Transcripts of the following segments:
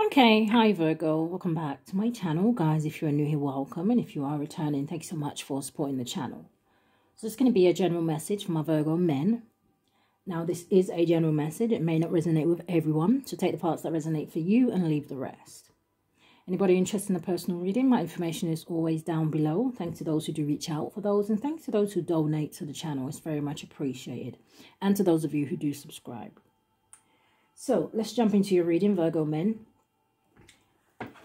Okay, hi Virgo, welcome back to my channel. Guys, if you're new here, welcome, and if you are returning, thanks so much for supporting the channel. So it's going to be a general message for my Virgo men. Now, this is a general message. It may not resonate with everyone, so take the parts that resonate for you and leave the rest. Anybody interested in a personal reading, my information is always down below. Thanks to those who do reach out for those, and thanks to those who donate to the channel. It's very much appreciated. And to those of you who do subscribe. So let's jump into your reading, Virgo men.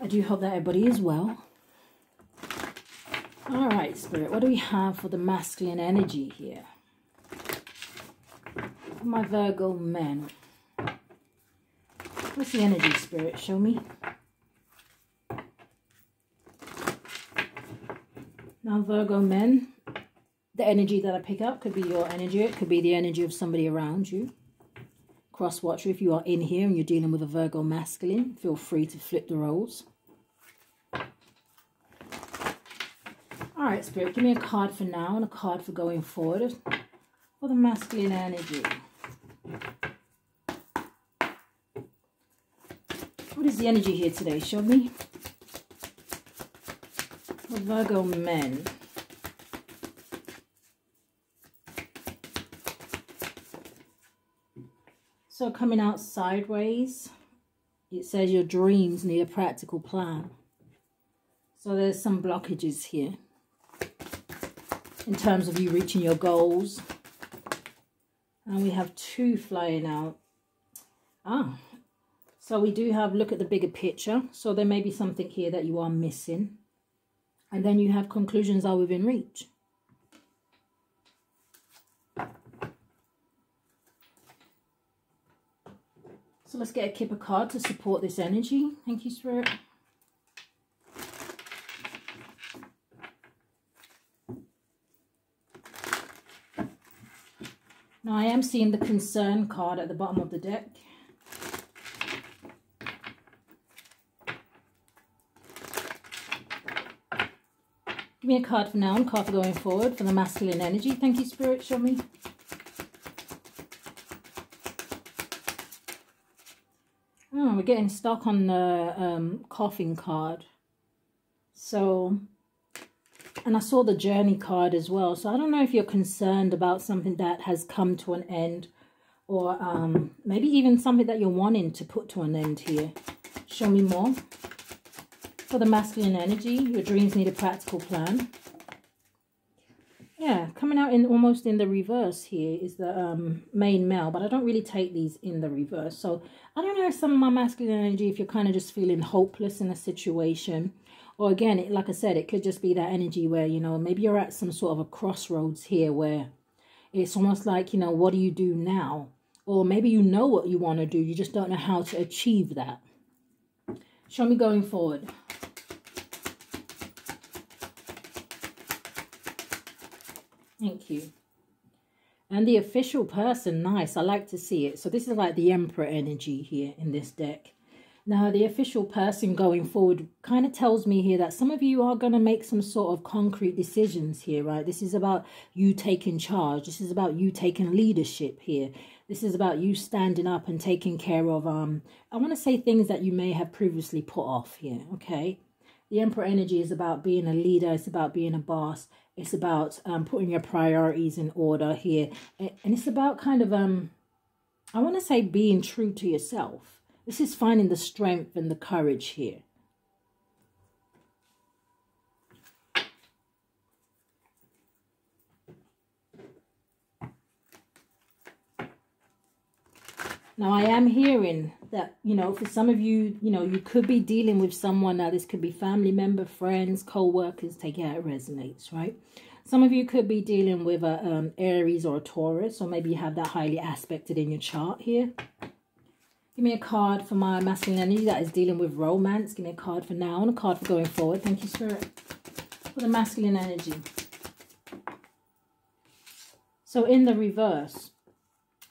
I do hope that everybody is well. All right, Spirit, what do we have for the masculine energy here? For my Virgo men. What's the energy, Spirit? Show me. Now, Virgo men, the energy that I pick up could be your energy. It could be the energy of somebody around you. Cross watcher, if you are in here and you're dealing with a Virgo masculine, feel free to flip the roles. All right, Spirit, give me a card for now and a card for going forward for the masculine energy. What is the energy here today? Show me. For Virgo men. So coming out sideways, it says your dreams need a practical plan. So there's some blockages here in terms of you reaching your goals. And we have two flying out. So we do have look at the bigger picture. So there may be something here that you are missing. And then you have conclusions are within reach. So let's get a Kipper card to support this energy. Thank you, Spirit. Now, I am seeing the concern card at the bottom of the deck. Give me a card for now and a card for going forward for the masculine energy. Thank you, Spirit. Show me. Oh, we're getting stuck on the coughing card. So, and I saw the journey card as well. So I don't know if you're concerned about something that has come to an end, or maybe even something that you're wanting to put to an end here. Show me more. For the masculine energy, your dreams need a practical plan. Yeah, coming out in almost in the reverse here is the main male, but I don't really take these in the reverse. So I don't know if some of my masculine energy, if you're kind of just feeling hopeless in a situation, or again, like I said, it could just be that energy where, you know, maybe you're at some sort of a crossroads here where it's almost like, you know, what do you do now? Or maybe you know what you want to do, you just don't know how to achieve that. Show me going forward. Thank you. And the official person, nice. I like to see it. So this is like the Emperor energy here in this deck. Now, the official person going forward kind of tells me here that some of you are going to make some sort of concrete decisions here, right? This is about you taking charge. This is about you taking leadership here. This is about you standing up and taking care of, I want to say things that you may have previously put off here, okay? The Emperor energy is about being a leader. It's about being a boss. It's about putting your priorities in order here. And it's about kind of, I want to say being true to yourself. This is finding the strength and the courage here. Now, I am hearing that, you know, for some of you, you know, you could be dealing with someone. Now, this could be family member, friends, co-workers. Take it how it resonates, right? Some of you could be dealing with a Aries or a Taurus, or maybe you have that highly aspected in your chart here. Give me a card for my masculine energy that is dealing with romance. Give me a card for now and a card for going forward. Thank you, Spirit. For the masculine energy. So in the reverse.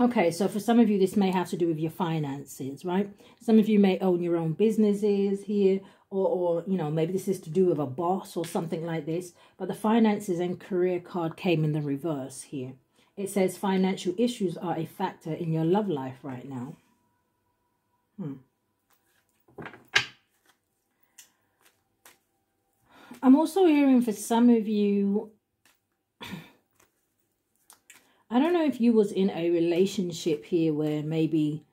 Okay, so for some of you, this may have to do with your finances, right? Some of you may own your own businesses here, or you know, maybe this is to do with a boss or something like this. But the finances and career card came in the reverse here. It says financial issues are a factor in your love life right now. I'm also hearing for some of you, I don't know if you was in a relationship here where maybe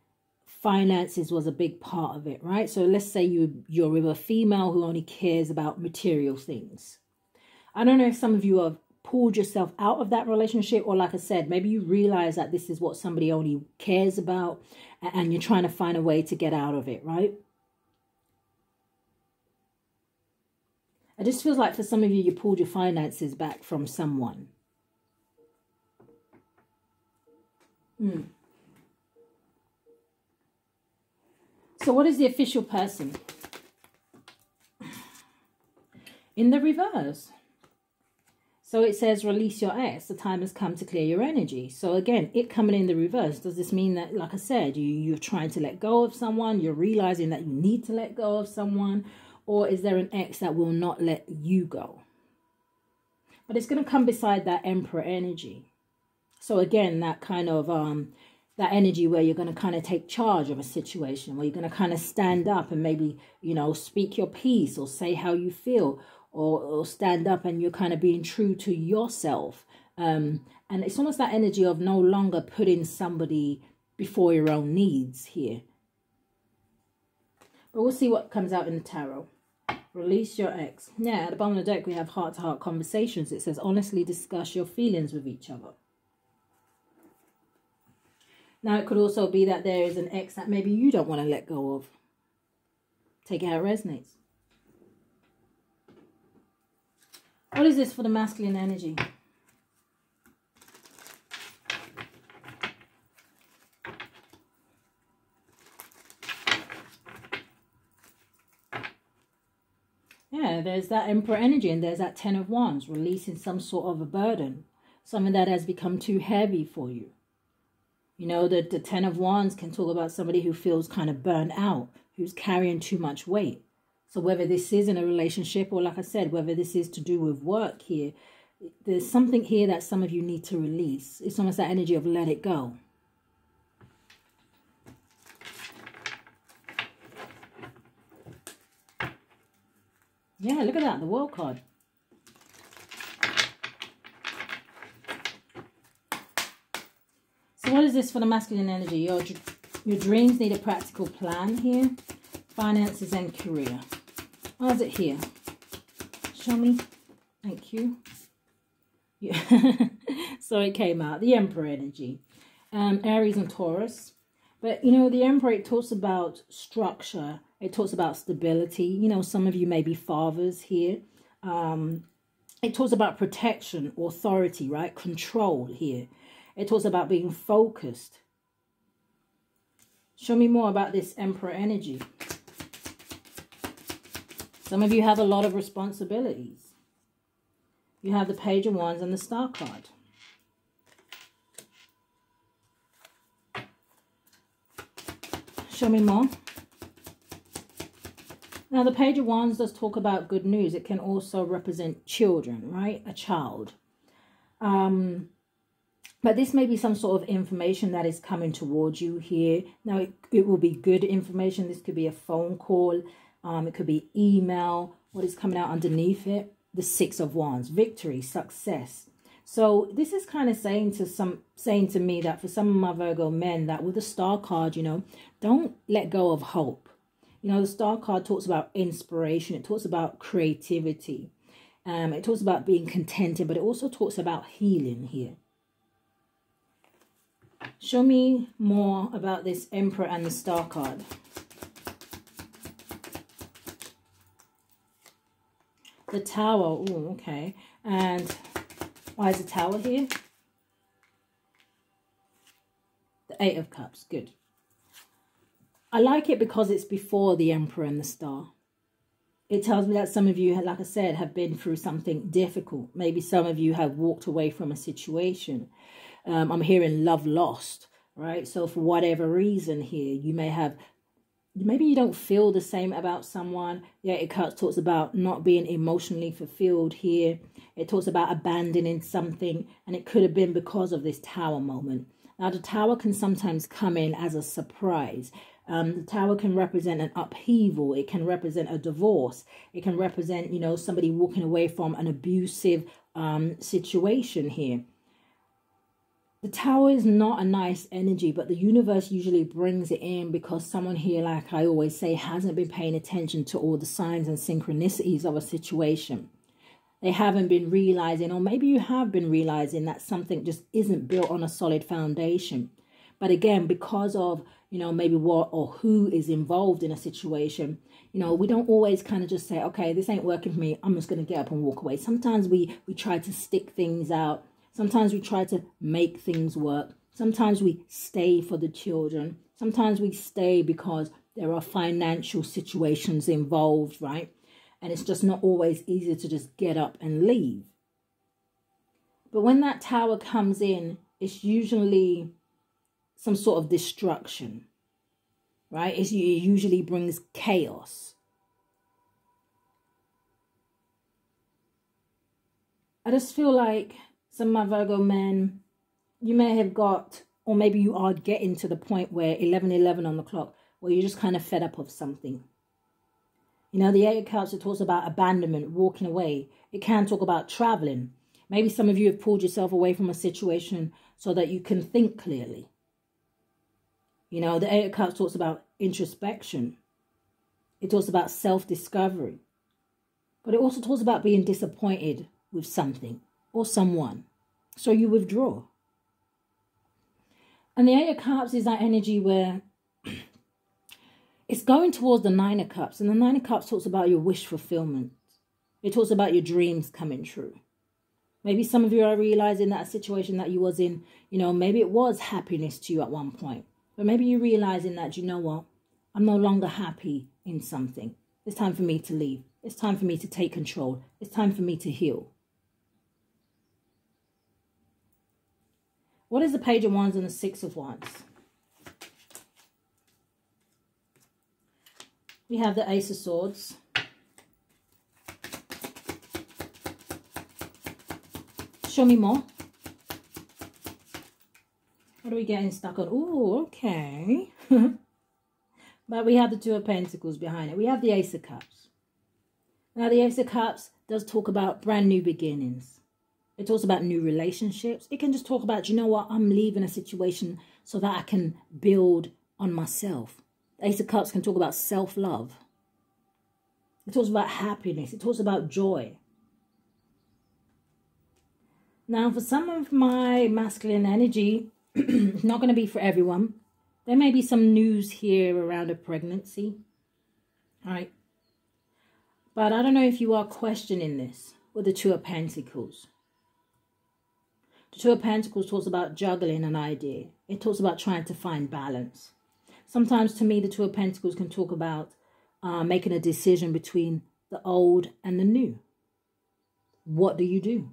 finances was a big part of it, right? So let's say you're with a female who only cares about material things. I don't know if some of you have pulled yourself out of that relationship, or like I said, maybe you realize that this is what somebody only cares about and you're trying to find a way to get out of it, right? It just feels like for some of you, you pulled your finances back from someone. So what is the official person? In the reverse. So it says, release your ex. The time has come to clear your energy. So again, it coming in the reverse. Does this mean that, like I said, you're trying to let go of someone? You're realizing that you need to let go of someone? Or is there an ex that will not let you go? But it's going to come beside that Emperor energy. So again, that kind of, that energy where you're going to kind of take charge of a situation, where you're going to kind of stand up and maybe, you know, speak your piece or say how you feel, or stand up and you're kind of being true to yourself. And it's almost that energy of no longer putting somebody before your own needs here. But we'll see what comes out in the tarot. Release your ex. Yeah, at the bottom of the deck, we have heart-to-heart conversations. It says, honestly discuss your feelings with each other. Now, it could also be that there is an ex that maybe you don't want to let go of. Take it how it resonates. What is this for the masculine energy? Yeah, there's that Emperor energy and there's that Ten of Wands, releasing some sort of a burden. Something that has become too heavy for you. You know, the Ten of Wands can talk about somebody who feels kind of burnt out, who's carrying too much weight. So whether this is in a relationship or, like I said, whether this is to do with work here, there's something here that some of you need to release. It's almost that energy of let it go. Yeah, look at that, the World card. So what is this for the masculine energy? Your dreams need a practical plan here. Finances and career. What is it here? Show me. Thank you. Yeah. So it came out. The Emperor energy. Aries and Taurus. But, you know, the Emperor, it talks about structure. It talks about stability. You know, some of you may be fathers here. It talks about protection, authority, right? Control here. It talks about being focused. Show me more about this Emperor energy. Some of you have a lot of responsibilities. You have the Page of Wands and the Star card. Show me more. Now, the Page of Wands does talk about good news. It can also represent children, right? A child. But this may be some sort of information that is coming towards you here. Now, it will be good information. This could be a phone call. It could be email. What is coming out underneath it? The Six of Wands. Victory, success. So this is kind of saying to me that for some of my Virgo men, that with the Star card, you know, don't let go of hope. You know, the Star card talks about inspiration. It talks about creativity. It talks about being contented, but it also talks about healing here. Show me more about this Emperor and the Star card. The Tower. Oh, okay. And why is the Tower here? The Eight of Cups. Good. I like it because it's before the Emperor and the Star. It tells me that some of you, like I said, have been through something difficult. Maybe some of you have walked away from a situation. I'm hearing love lost, right? So for whatever reason here, you may have, maybe you don't feel the same about someone. Yeah, it talks about not being emotionally fulfilled here. It talks about abandoning something, and it could have been because of this Tower moment. Now, the Tower can sometimes come in as a surprise. The Tower can represent an upheaval. It can represent a divorce. It can represent, you know, somebody walking away from an abusive situation here. The Tower is not a nice energy, but the universe usually brings it in because someone here, like I always say, hasn't been paying attention to all the signs and synchronicities of a situation. They haven't been realizing, or maybe you have been realizing, that something just isn't built on a solid foundation. But again, because of, you know, maybe what or who is involved in a situation, you know, we don't always kind of just say, okay, this ain't working for me, I'm just going to get up and walk away. Sometimes we try to stick things out. Sometimes we try to make things work. Sometimes we stay for the children. Sometimes we stay because there are financial situations involved, right? And it's just not always easy to just get up and leave. But when that Tower comes in, it's usually some sort of destruction, right? It usually brings chaos. I just feel like some of my Virgo men, you may have got, or maybe you are getting to the point where 11:11 on the clock, where you're just kind of fed up of something. You know, the Eight of Cups, it talks about abandonment, walking away. It can talk about traveling. Maybe some of you have pulled yourself away from a situation so that you can think clearly. You know, the Eight of Cups talks about introspection. It talks about self-discovery. But it also talks about being disappointed with something or someone. So you withdraw. And the Eight of Cups is that energy where it's going towards the Nine of Cups. And the Nine of Cups talks about your wish fulfillment. It talks about your dreams coming true. Maybe some of you are realizing that a situation that you was in, you know, maybe it was happiness to you at one point. But maybe you're realizing that, you know what, I'm no longer happy in something. It's time for me to leave. It's time for me to take control. It's time for me to heal. What is the Page of Wands and the Six of Wands? We have the Ace of Swords. Show me more. What are we getting stuck on? Oh, okay. But we have the Two of Pentacles behind it. We have the Ace of Cups. Now, the Ace of Cups does talk about brand new beginnings. It talks about new relationships. It can just talk about, you know what, I'm leaving a situation so that I can build on myself. The Ace of Cups can talk about self-love. It talks about happiness. It talks about joy. Now, for some of my masculine energy, it's not going to be for everyone. There may be some news here around a pregnancy. All right. But I don't know if you are questioning this with the Two of Pentacles. The Two of Pentacles talks about juggling an idea. It talks about trying to find balance. Sometimes, to me, the Two of Pentacles can talk about making a decision between the old and the new. What do you do?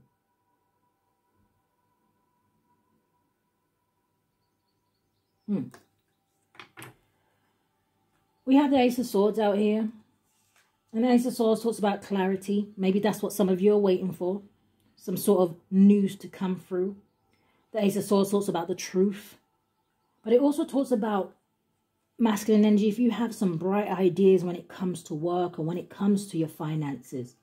We have the Ace of Swords out here. And the Ace of Swords talks about clarity. Maybe that's what some of you are waiting for. Some sort of news to come through. The Ace of Swords talks about the truth. But it also talks about masculine energy. If you have some bright ideas when it comes to work or when it comes to your finances,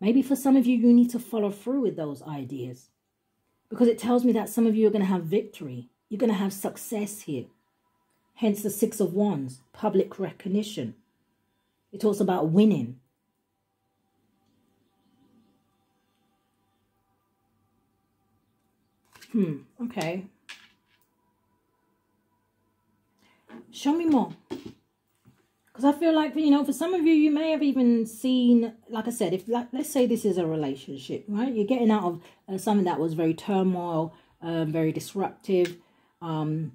maybe for some of you, you need to follow through with those ideas. Because it tells me that some of you are going to have victory. You're going to have success here. Hence the Six of Wands, public recognition. It talks about winning. Okay. Show me more. Because I feel like, you know, for some of you, you may have even seen, like I said, if let's say this is a relationship, right? You're getting out of something that was very turmoil, very disruptive, something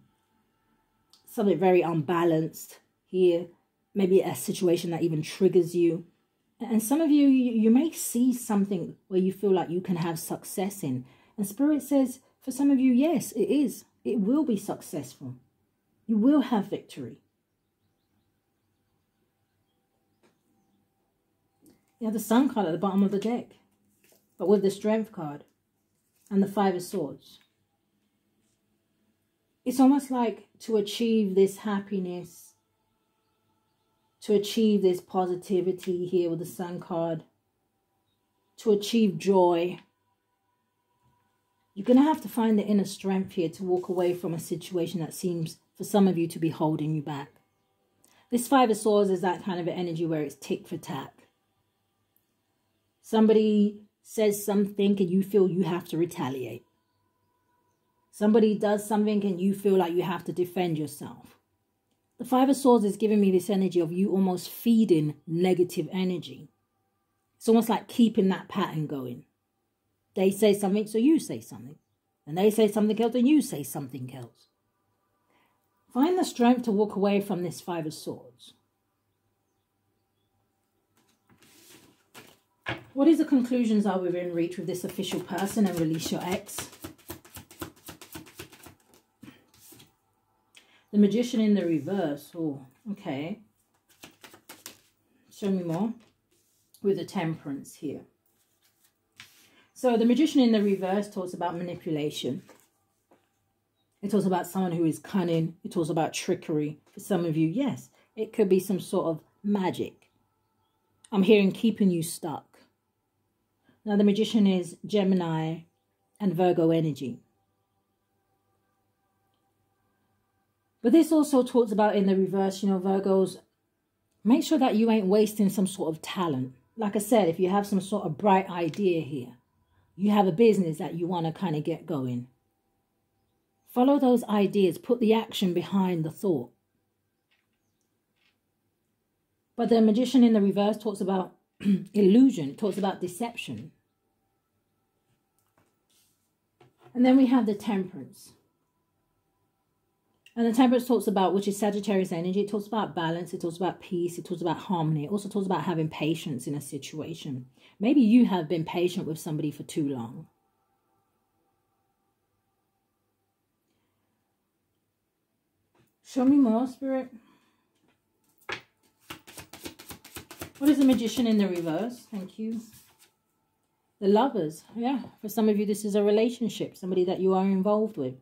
very unbalanced here. Maybe a situation that even triggers you. And some of you, you may see something where you feel like you can have success in. And Spirit says, for some of you, yes, it is. It will be successful. You will have victory. You have the Sun card at the bottom of the deck, but with the Strength card and the Five of Swords. It's almost like to achieve this happiness, to achieve this positivity here with the Sun card, to achieve joy. You're going to have to find the inner strength here to walk away from a situation that seems, for some of you, to be holding you back. This Five of Swords is that kind of an energy where it's tick for tack. Somebody says something and you feel you have to retaliate. Somebody does something and you feel like you have to defend yourself. The Five of Swords is giving me this energy of you almost feeding negative energy. It's almost like keeping that pattern going. They say something, so you say something. And they say something else, and you say something else. Find the strength to walk away from this Five of Swords. What is the conclusions are within reach with this official person and release your ex? The Magician in the reverse. Oh, okay. Show me more. With the Temperance here. So the Magician in the reverse talks about manipulation. It talks about someone who is cunning. It talks about trickery. For some of you, yes, it could be some sort of magic. I'm hearing keeping you stuck. Now the Magician is Gemini and Virgo energy. But this also talks about in the reverse, you know, Virgos, make sure that you ain't wasting some sort of talent. Like I said, if you have some sort of bright idea here, you have a business that you want to kind of get going. Follow those ideas. Put the action behind the thought. But the Magician in the reverse talks about illusion. It talks about deception. And then we have the Temperance. And the Temperance talks about, which is Sagittarius energy. It talks about balance. It talks about peace. It talks about harmony. It also talks about having patience in a situation. Maybe you have been patient with somebody for too long. Show me more, Spirit. What is the Magician in the reverse? Thank you. The Lovers. Yeah, for some of you, this is a relationship. Somebody that you are involved with.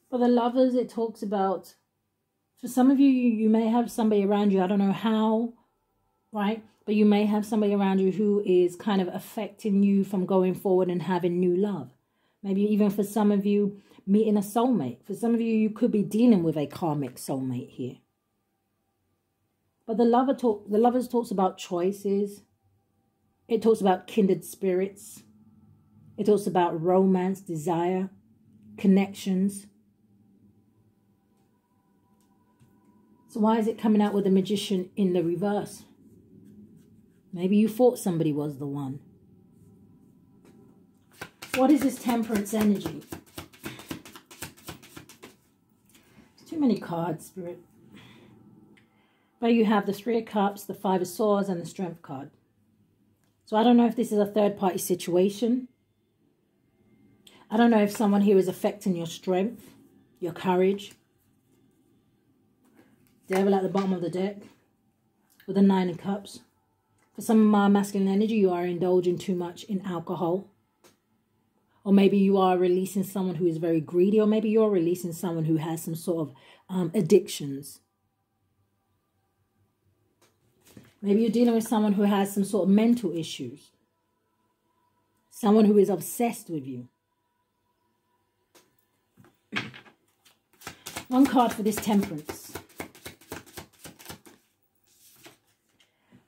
For the Lovers, it talks about, for some of you, you may have somebody around you, I don't know how, right? But you may have somebody around you who is kind of affecting you from going forward and having new love. Maybe even for some of you, meeting a soulmate. For some of you, you could be dealing with a karmic soulmate here. But the Lovers talks about choices. It talks about kindred spirits. It talks about romance, desire, connections. So why is it coming out with the Magician in the reverse? Maybe you thought somebody was the one. What is this Temperance energy? Too many cards, Spirit. But you have the Three of Cups, the Five of Swords, and the Strength card. So I don't know if this is a third-party situation. I don't know if someone here is affecting your strength, your courage. Devil at the bottom of the deck with the Nine of Cups. For some of my masculine energy, you are indulging too much in alcohol. Or maybe you are releasing someone who is very greedy. Or maybe you're releasing someone who has some sort of addictions. Maybe you're dealing with someone who has some sort of mental issues. Someone who is obsessed with you. One card for this Temperance.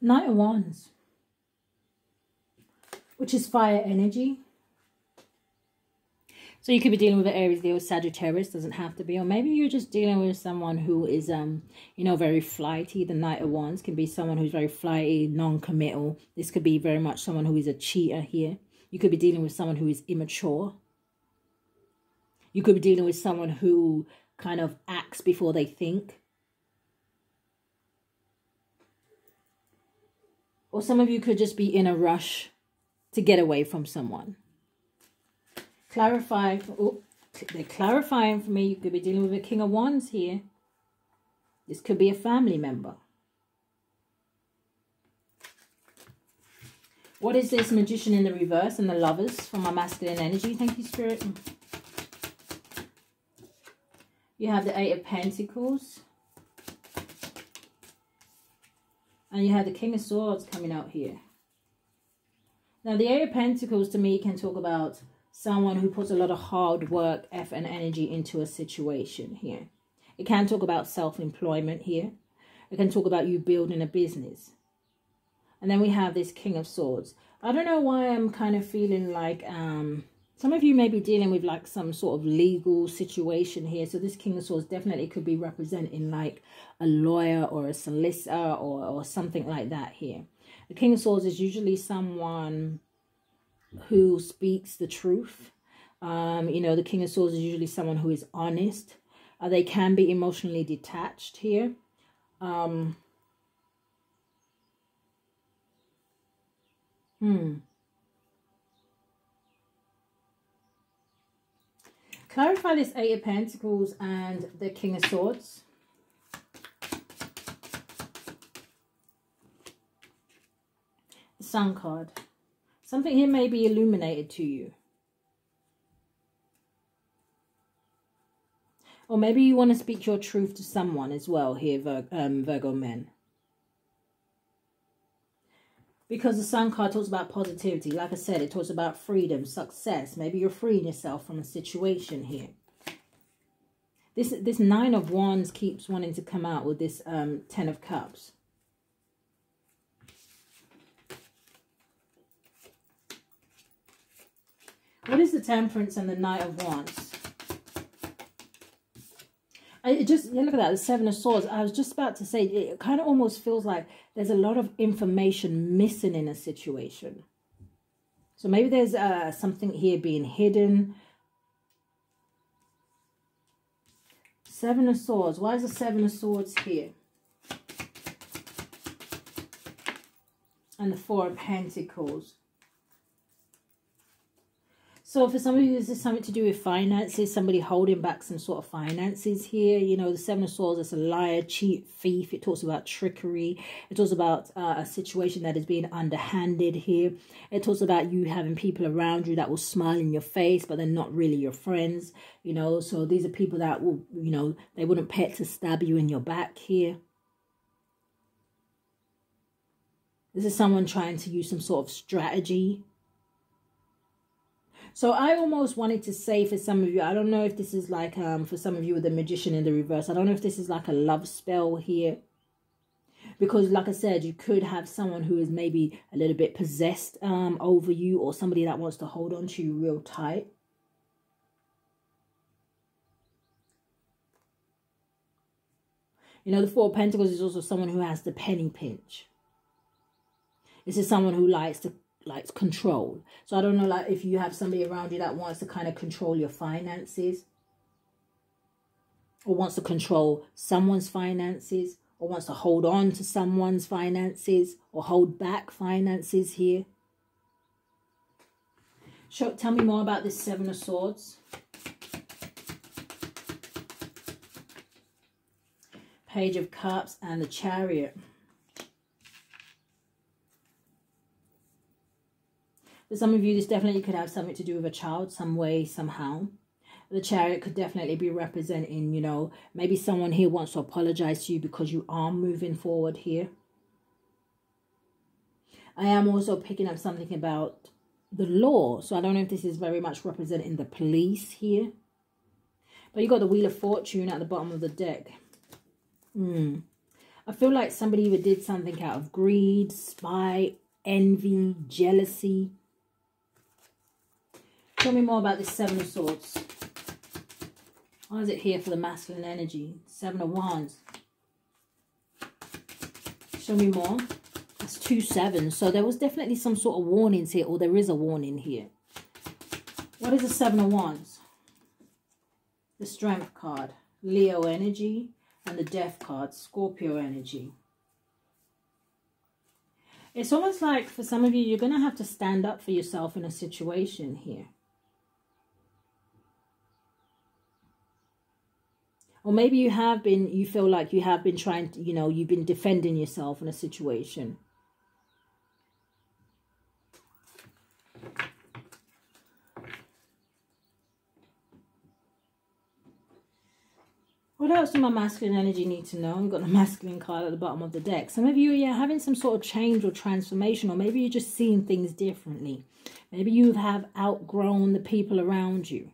Knight of Wands. Which is fire energy. So you could be dealing with an Aries, Leo, Sagittarius. Doesn't have to be. Or maybe you're just dealing with someone who is, you know, very flighty. The Knight of Wands can be someone who's very flighty, non-committal. This could be very much someone who is a cheater here. You could be dealing with someone who is immature. You could be dealing with someone who kind of acts before they think. Or some of you could just be in a rush to get away from someone. Clarify. Oh, they're clarifying for me. You could be dealing with a King of Wands here. This could be a family member. What is this Magician in the reverse and the Lovers for my masculine energy? Thank you, Spirit. You have the Eight of Pentacles. And you have the King of Swords coming out here. Now, the Eight of Pentacles to me can talk about someone who puts a lot of hard work, effort, and energy into a situation here. It can talk about self-employment here. It can talk about you building a business. And then we have this King of Swords. I don't know why I'm kind of feeling like some of you may be dealing with like some sort of legal situation here. So this King of Swords definitely could be representing like a lawyer or a solicitor or something like that here. The King of Swords is usually someone who speaks the truth. You know, the King of Swords is usually someone who is honest. They can be emotionally detached here. Clarify this Eight of Pentacles and the King of Swords. The Sun card. Something here may be illuminated to you. Or maybe you want to speak your truth to someone as well here, Virgo men. Because the Sun card talks about positivity. Like I said, it talks about freedom, success. Maybe you're freeing yourself from a situation here. This Nine of Wands keeps wanting to come out with this Ten of Cups. What is the Temperance and the Knight of Wands? Yeah, look at that, the Seven of Swords. I was just about to say, it kind of almost feels like there's a lot of information missing in a situation. So maybe there's something here being hidden. Seven of Swords. Why is the Seven of Swords here? And the Four of Pentacles. So for some of you, this is something to do with finances, somebody holding back some sort of finances here. You know, the Seven of Swords is a liar, cheat, thief. It talks about trickery. It talks about a situation that is being underhanded here. It talks about you having people around you that will smile in your face, but they're not really your friends. You know, so these are people that will, you know, they wouldn't pay to stab you in your back here. This is someone trying to use some sort of strategy. So I almost wanted to say for some of you, I don't know if this is like, for some of you with the Magician in the reverse, I don't know if this is like a love spell here. Because like I said, you could have someone who is maybe a little bit possessed over you, or somebody that wants to hold on to you real tight. You know, the Four of Pentacles is also someone who has the penny pinch. This is someone who likes control. So I don't know, like if you have somebody around you that wants to kind of control your finances, or wants to control someone's finances, or wants to hold on to someone's finances, or hold back finances here. Tell me more about this Seven of Swords. Page of Cups and the Chariot. For some of you, this definitely could have something to do with a child, some way, somehow. The Chariot could definitely be representing, you know, maybe someone here wants to apologize to you because you are moving forward here. I am also picking up something about the law. So I don't know if this is very much representing the police here. But you got the Wheel of Fortune at the bottom of the deck. I feel like somebody either did something out of greed, spite, envy, jealousy. Tell me more about this Seven of Swords. Why is it here for the masculine energy? Seven of Wands. Show me more. That's 2 sevens. So there was definitely some sort of warnings here, or there is a warning here. What is the Seven of Wands? The Strength card. Leo energy. And the Death card. Scorpio energy. It's almost like for some of you, you're going to have to stand up for yourself in a situation here. Or maybe you feel like you have been trying to, you know, you've been defending yourself in a situation. What else do my masculine energy need to know? We've got the masculine card at the bottom of the deck. Some of you are having some sort of change or transformation, or maybe you're just seeing things differently. Maybe you have outgrown the people around you.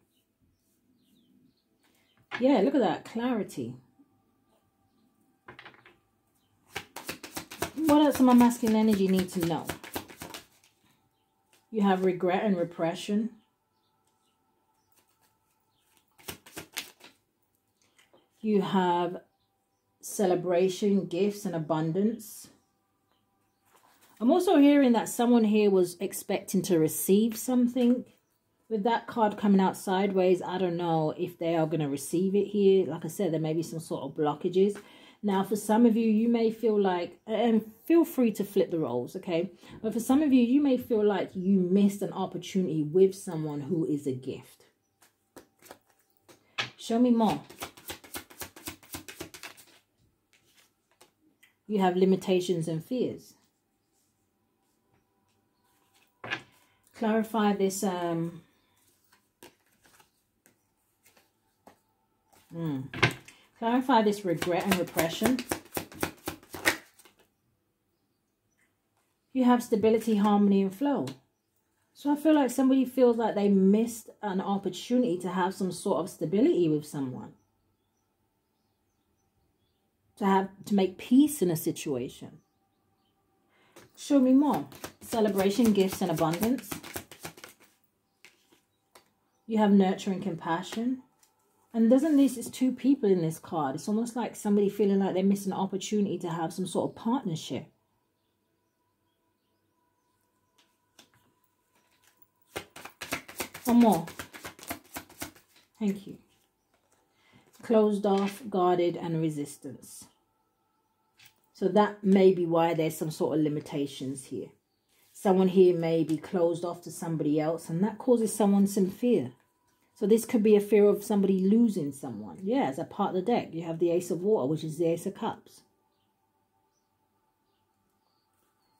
Yeah, look at that. Clarity. What else do my masculine energy need to know? You have regret and repression. You have celebration, gifts, and abundance. I'm also hearing that someone here was expecting to receive something. With that card coming out sideways, I don't know if they are going to receive it here. Like I said, there may be some sort of blockages. Now, for some of you, you may feel like, and feel free to flip the roles, okay? But for some of you, you may feel like you missed an opportunity with someone who is a gift. Show me more. You have limitations and fears. Clarify this. Clarify this regret and repression. You have stability, harmony, and flow. So I feel like somebody feels like they missed an opportunity to have some sort of stability with someone. To make peace in a situation. Show me more. Celebration, gifts, and abundance. You have nurture and compassion. And it's two people in this card. It's almost like somebody feeling like they missed an opportunity to have some sort of partnership. One more. Thank you. Closed off, guarded, and resistance. So that may be why there's some sort of limitations here. Someone here may be closed off to somebody else, and that causes someone some fear. So this could be a fear of somebody losing someone. Yeah, as a part of the deck, you have the Ace of Water, which is the Ace of Cups.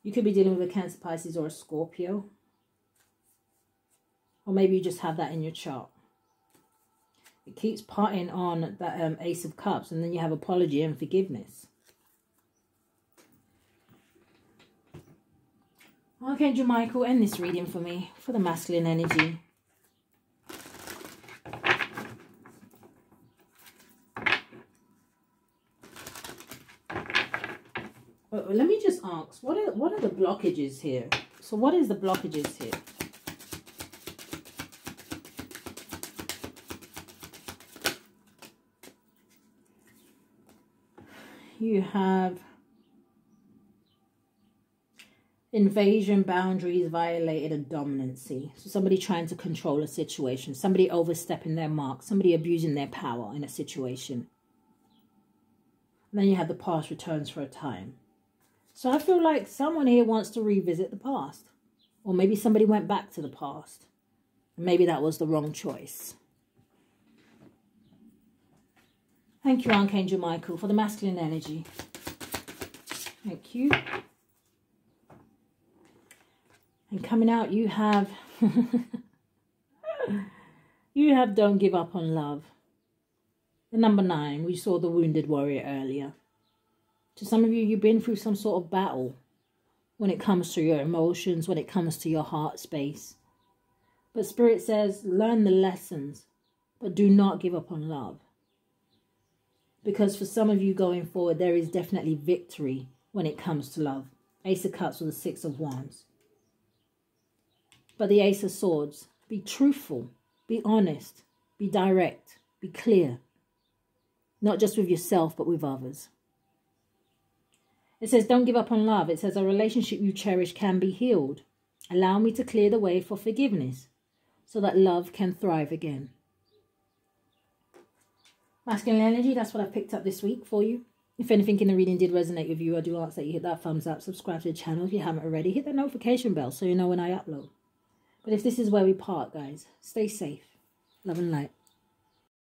You could be dealing with a Cancer, Pisces, or a Scorpio. Or maybe you just have that in your chart. It keeps parting on that Ace of Cups, and then you have apology and forgiveness. Archangel Michael, end this reading for me, for the masculine energy. Let me just ask, what are the blockages here? So what is the blockages here? You have invasion, boundaries violated, and dominancy. So somebody trying to control a situation, somebody overstepping their mark, somebody abusing their power in a situation. And then you have the past returns for a time. So I feel like someone here wants to revisit the past. Or maybe somebody went back to the past. And maybe that was the wrong choice. Thank you, Archangel Michael, for the masculine energy. Thank you. And coming out, you have... you have Don't Give Up on Love. The number 9, we saw the Wounded Warrior earlier. To some of you, you've been through some sort of battle when it comes to your emotions, when it comes to your heart space. But Spirit says, learn the lessons, but do not give up on love. Because for some of you going forward, there is definitely victory when it comes to love. Ace of Cups with the 6 of Wands. But the Ace of Swords, be truthful, be honest, be direct, be clear. Not just with yourself, but with others. It says, don't give up on love. It says, a relationship you cherish can be healed. Allow me to clear the way for forgiveness so that love can thrive again. Masculine energy, that's what I picked up this week for you. If anything in the reading did resonate with you, I do ask that you hit that thumbs up, subscribe to the channel if you haven't already. Hit that notification bell so you know when I upload. But if this is where we part, guys, stay safe. Love and light.